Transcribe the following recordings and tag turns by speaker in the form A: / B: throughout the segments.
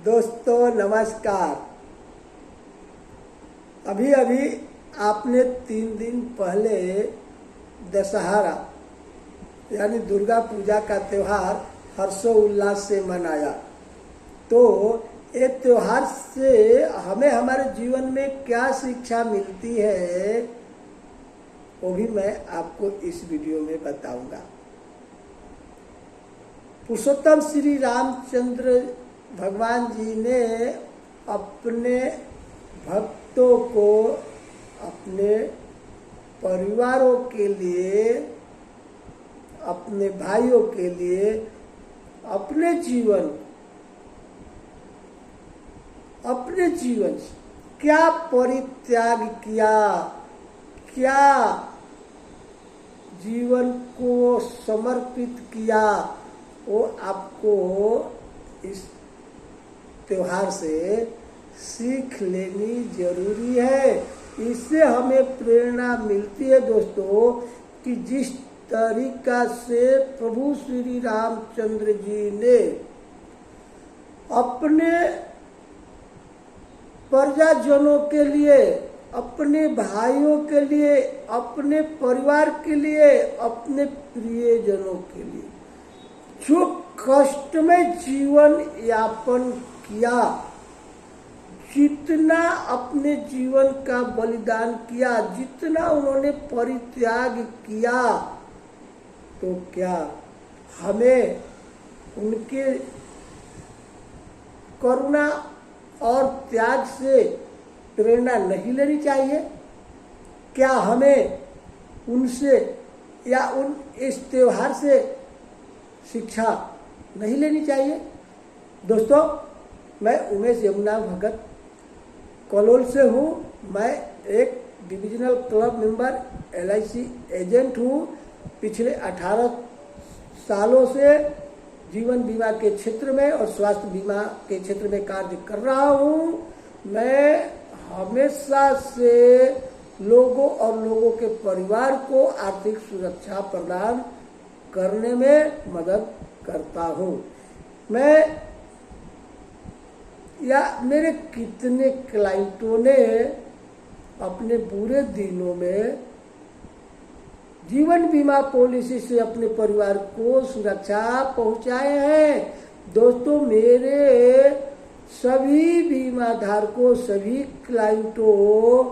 A: दोस्तों नमस्कार। अभी अभी आपने 3 दिन पहले दशहरा यानी दुर्गा पूजा का त्यौहार हर्षोल्लास से मनाया। तो ये त्यौहार से हमें हमारे जीवन में क्या शिक्षा मिलती है वो भी मैं आपको इस वीडियो में बताऊंगा। पुरुषोत्तम श्री रामचंद्र भगवान जी ने अपने भक्तों को अपने परिवारों के लिए, अपने भाइयों के लिए अपने जीवन से क्या परित्याग किया, क्या जीवन को समर्पित किया, वो आपको इस त्योहार से सीख लेनी जरूरी है। इससे हमें प्रेरणा मिलती है दोस्तों कि जिस तरीका से प्रभु श्री रामचंद्र जी ने अपने प्रजाजनों के लिए, अपने भाइयों के लिए, अपने परिवार के लिए, अपने प्रियजनों के लिए जो कष्टमय जीवन यापन किया, जितना अपने जीवन का बलिदान किया, जितना उन्होंने परित्याग किया, तो क्या हमें उनके करुणा और त्याग से प्रेरणा नहीं लेनी चाहिए? क्या हमें उनसे या इस त्योहार से शिक्षा नहीं लेनी चाहिए? दोस्तों, मैं उमेश यमुना भगत कलोल से हूँ। मैं एक divisional club member, LIC agent हूँ। पिछले 18 सालों से जीवन बीमा के क्षेत्र में और स्वास्थ्य बीमा के क्षेत्र में कार्य कर रहा हूँ। मैं हमेशा से लोगों और लोगों के परिवार को आर्थिक सुरक्षा प्रदान करने में मदद करता हूँ। मैं या मेरे कितने क्लाइंटों ने अपने बुरे दिनों में जीवन बीमा पॉलिसी से अपने परिवार को सुरक्षा पहुंचाए हैं। दोस्तों, मेरे सभी बीमा धारकों, सभी क्लाइंटों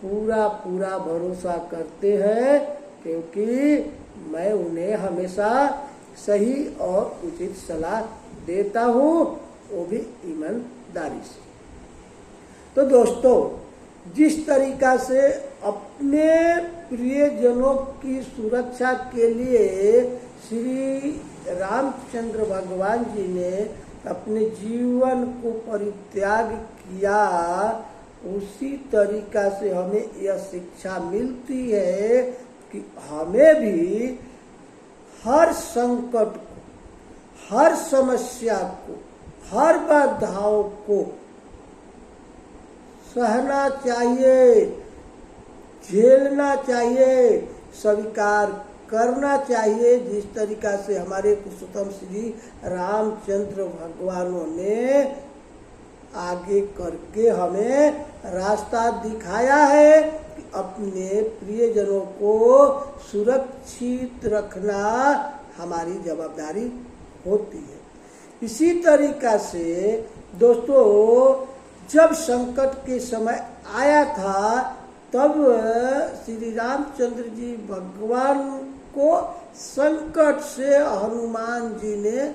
A: पूरा भरोसा करते हैं, क्योंकि मैं उन्हें हमेशा सही और उचित सलाह देता हूँ, वो भी ईमानदारी से। तो दोस्तों, जिस तरीका से अपने प्रियजनों की सुरक्षा के लिए श्री रामचंद्र भगवान जी ने अपने जीवन को परित्याग किया, उसी तरीका से हमें यह शिक्षा मिलती है कि हमें भी हर संकट को, हर समस्या को, हर बाधाओं को सहना चाहिए, झेलना चाहिए, स्वीकार करना चाहिए। जिस तरीका से हमारे पुरुषोत्तम श्री रामचंद्र भगवानों ने आगे करके हमें रास्ता दिखाया है कि अपने प्रियजनों को सुरक्षित रखना हमारी जवाबदारी होती है। इसी तरीका से दोस्तों, जब संकट के समय आया था, तब श्री रामचंद्र जी भगवान को संकट से हनुमान जी ने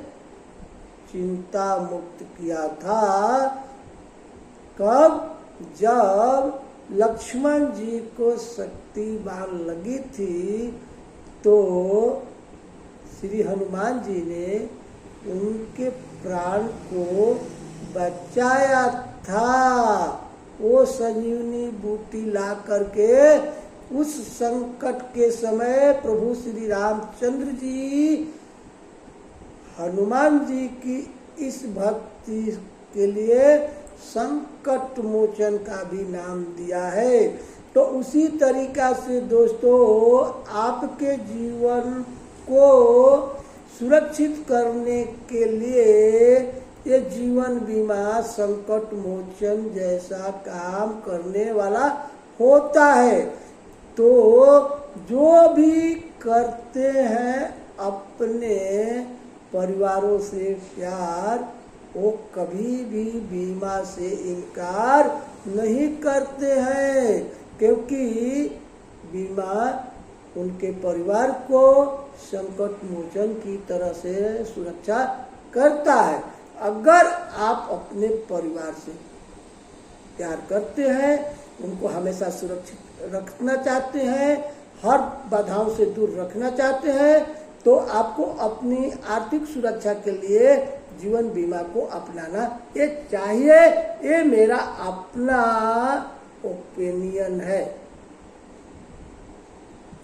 A: चिंता मुक्त किया था। कब? जब लक्ष्मण जी को शक्ति बाण लगी थी, तो श्री हनुमान जी ने उनके प्राण को बचाया था। वो संजीवनी बूटी ला करके उस संकट के समय प्रभु श्री रामचंद्र जी हनुमान जी की इस भक्ति के लिए संकट मोचन का भी नाम दिया है। तो उसी तरीका से दोस्तों, आपके जीवन को सुरक्षित करने के लिए ये जीवन बीमा संकट मोचन जैसा काम करने वाला होता है। तो जो भी करते हैं अपने परिवारों से प्यार, वो कभी भी बीमा से इनकार नहीं करते हैं, क्योंकि बीमा उनके परिवार को संकट मोचन की तरह से सुरक्षा करता है। अगर आप अपने परिवार से प्यार करते हैं, उनको हमेशा सुरक्षित रखना चाहते हैं, हर बाधाओं से दूर रखना चाहते हैं, तो आपको अपनी आर्थिक सुरक्षा के लिए जीवन बीमा को अपनाना ये चाहिए। ये मेरा अपना ओपिनियन है।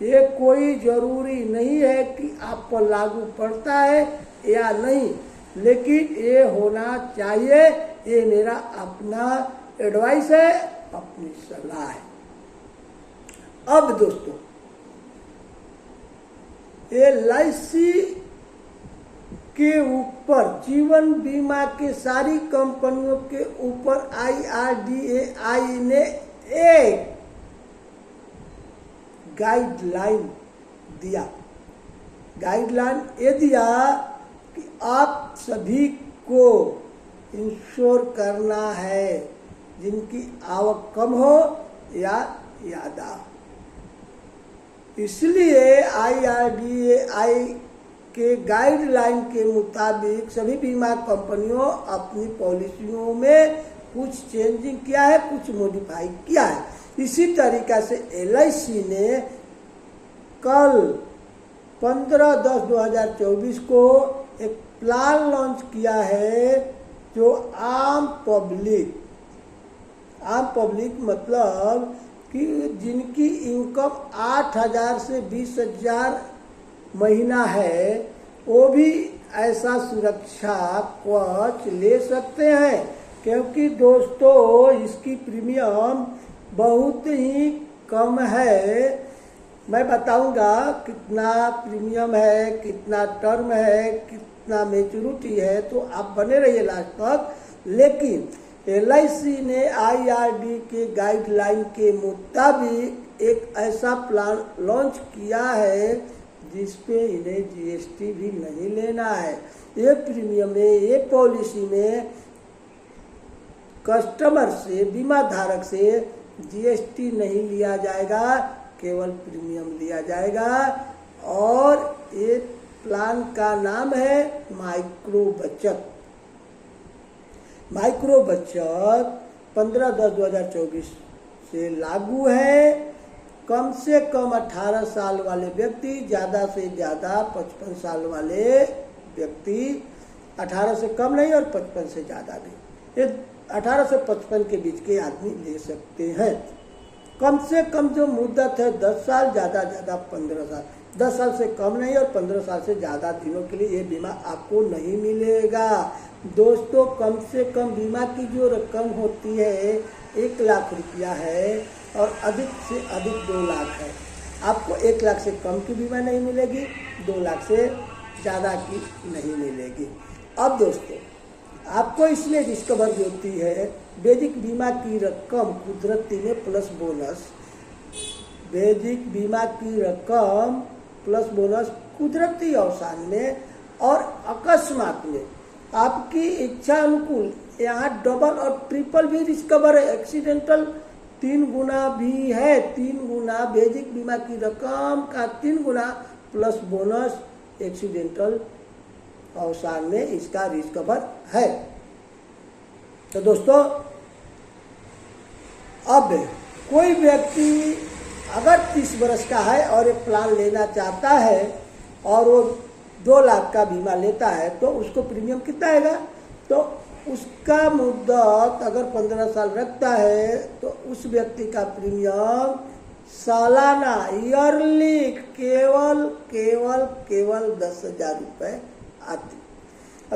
A: ये कोई जरूरी नहीं है कि आप पर लागू पड़ता है या नहीं, लेकिन ये होना चाहिए। ये मेरा अपना एडवाइस है, अपनी सलाह है। अब दोस्तों, LIC के ऊपर, जीवन बीमा के सारी कंपनियों के ऊपर IRDAI ने एक गाइडलाइन दिया। गाइडलाइन ये दिया कि आप सभी को इंश्योर करना है, जिनकी आवक कम हो या ज्यादा। इसलिए IRDAI के गाइडलाइन के मुताबिक सभी बीमा कंपनियों अपनी पॉलिसियों में कुछ चेंजिंग किया है, कुछ मॉडिफाई किया है। इसी तरीका से LIC ने कल 15/10/2024 को एक प्लान लॉन्च किया है, जो आम पब्लिक मतलब कि जिनकी इनकम 8,000 से 20,000 महीना है, वो भी ऐसा सुरक्षा कवच ले सकते हैं। क्योंकि दोस्तों, इसकी प्रीमियम बहुत ही कम है। मैं बताऊंगा कितना प्रीमियम है, कितना टर्म है, कितना मैच्योरिटी है, तो आप बने रहिए लास्ट तक। लेकिन LIC ने IRD के गाइडलाइन के मुताबिक एक ऐसा प्लान लॉन्च किया है जिसपे इन्हें GST भी नहीं लेना है। ये प्रीमियम में, ये पॉलिसी में कस्टमर से, बीमा धारक से GST नहीं लिया जाएगा, केवल प्रीमियम लिया जाएगा। और ये प्लान का नाम है माइक्रो बचत। माइक्रो बचत 15/10/2024 से लागू है। कम से कम 18 साल वाले व्यक्ति, ज़्यादा से ज़्यादा 55 साल वाले व्यक्ति, 18 से कम नहीं और 55 से ज़्यादा नहीं, ये 18 से 55 के बीच के आदमी ले सकते हैं। कम से कम जो मुद्दत है 10 साल, ज़्यादा 15 साल। 10 साल से कम नहीं और 15 साल से ज़्यादा दिनों के लिए ये बीमा आपको नहीं मिलेगा। दोस्तों, कम से कम बीमा की जो रकम होती है 1 लाख रुपया है और अधिक से अधिक 2 लाख है। आपको 1 लाख से कम की बीमा नहीं मिलेगी, 2 लाख से ज़्यादा की नहीं मिलेगी। अब दोस्तों, आपको इसमें डिस्कवर होती है बेसिक बीमा की रकम कुदरती में प्लस बोनस। बेसिक बीमा की रकम प्लस बोनस कुदरती अवसान में और अकस्मात में आपकी इच्छा अनुकूल यहाँ डबल और ट्रिपल भी डिस्कवर है। एक्सीडेंटल 3 गुना भी है। 3 गुना बेसिक बीमा की रकम का 3 गुना प्लस बोनस एक्सीडेंटल अवसान में इसका रिस्कवर है। तो दोस्तों, अब कोई व्यक्ति अगर 30 वर्ष का है और एक प्लान लेना चाहता है और वो 2 लाख का बीमा लेता है, तो उसको प्रीमियम कितना आएगा? तो उसका मुद्दत अगर 15 साल रखता है तो उस व्यक्ति का प्रीमियम सालाना, ईयरली केवल 10,000 रुपये आती।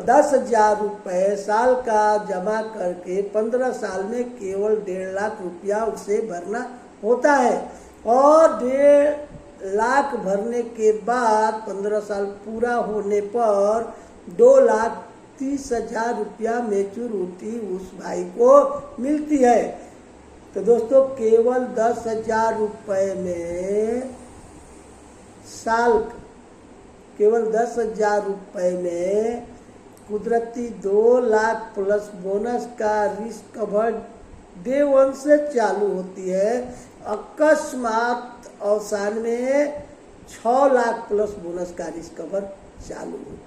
A: 10,000 रुपये साल का जमा करके 15 साल में केवल 1.5 लाख रुपया उसे भरना होता है। और 1.5 लाख भरने के बाद 15 साल पूरा होने पर 2 लाख 30,000 रुपया मेच्योरिटी उस भाई को मिलती है। तो दोस्तों केवल 10,000 रुपये में केवल 10,000 रुपये में कुदरती 2 लाख प्लस बोनस का रिस्क कवर डे 1 से चालू होती है। अकस्मात अवसान में 6 लाख प्लस बोनस का रिस्क कवर चालू होती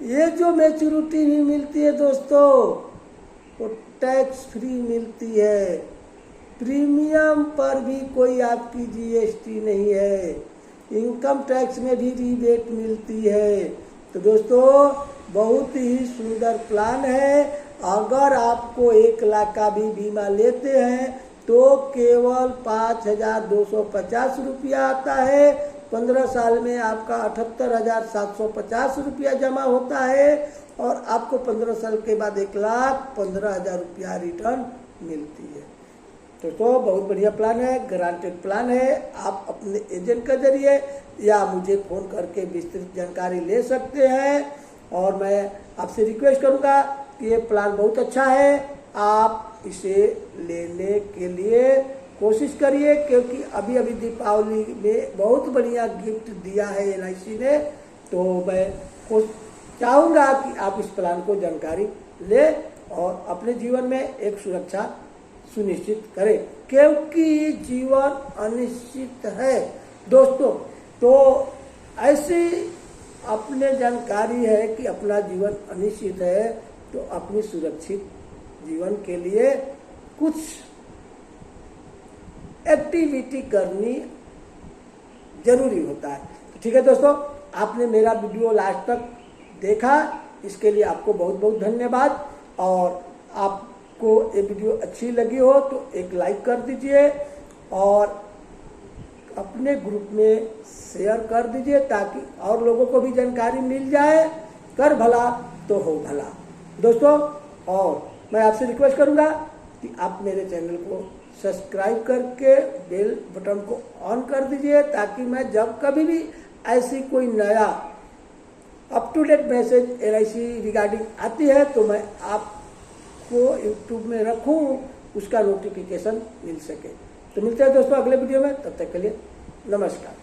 A: है। ये जो मैच्योरिटी भी मिलती है दोस्तों वो टैक्स फ्री मिलती है। प्रीमियम पर भी कोई आपकी जीएसटी नहीं है। इनकम टैक्स में भी रिबेट मिलती है। तो दोस्तों बहुत ही सुंदर प्लान है। अगर आपको 1 लाख का भी बीमा लेते हैं तो केवल 5,250 रुपया आता है। 15 साल में आपका 78,750 रुपया जमा होता है और आपको 15 साल के बाद 1,15,000 रुपया रिटर्न मिलती है। तो बहुत बढ़िया प्लान है, गारंटेड प्लान है। आप अपने एजेंट के जरिए या मुझे फ़ोन करके विस्तृत जानकारी ले सकते हैं। और मैं आपसे रिक्वेस्ट करूंगा कि ये प्लान बहुत अच्छा है, आप इसे लेने के लिए कोशिश करिए, क्योंकि अभी दीपावली में बहुत बढ़िया गिफ्ट दिया है LIC ने। तो मैं चाहूँगा कि आप इस प्लान को जानकारी ले और अपने जीवन में एक सुरक्षा सुनिश्चित करें, क्योंकि जीवन अनिश्चित है दोस्तों। तो ऐसी अपने जानकारी है कि अपना जीवन अनिश्चित है, तो अपनी सुरक्षित जीवन के लिए कुछ एक्टिविटी करनी जरूरी होता है। तो ठीक है दोस्तों, आपने मेरा वीडियो लास्ट तक देखा, इसके लिए आपको बहुत बहुत धन्यवाद। और आपको ये वीडियो अच्छी लगी हो तो एक लाइक कर दीजिए और अपने ग्रुप में शेयर कर दीजिए, ताकि और लोगों को भी जानकारी मिल जाए। कर भला तो हो भला दोस्तों। और मैं आपसे रिक्वेस्ट करूंगा कि आप मेरे चैनल को सब्सक्राइब करके बेल बटन को ऑन कर दीजिए, ताकि मैं जब कभी भी ऐसी कोई नया up to date message LIC regarding आती है तो मैं आपको यूट्यूब में रखूं, उसका नोटिफिकेशन मिल सके। तो मिलते हैं दोस्तों अगले वीडियो में, तब तक के लिए नमस्कार।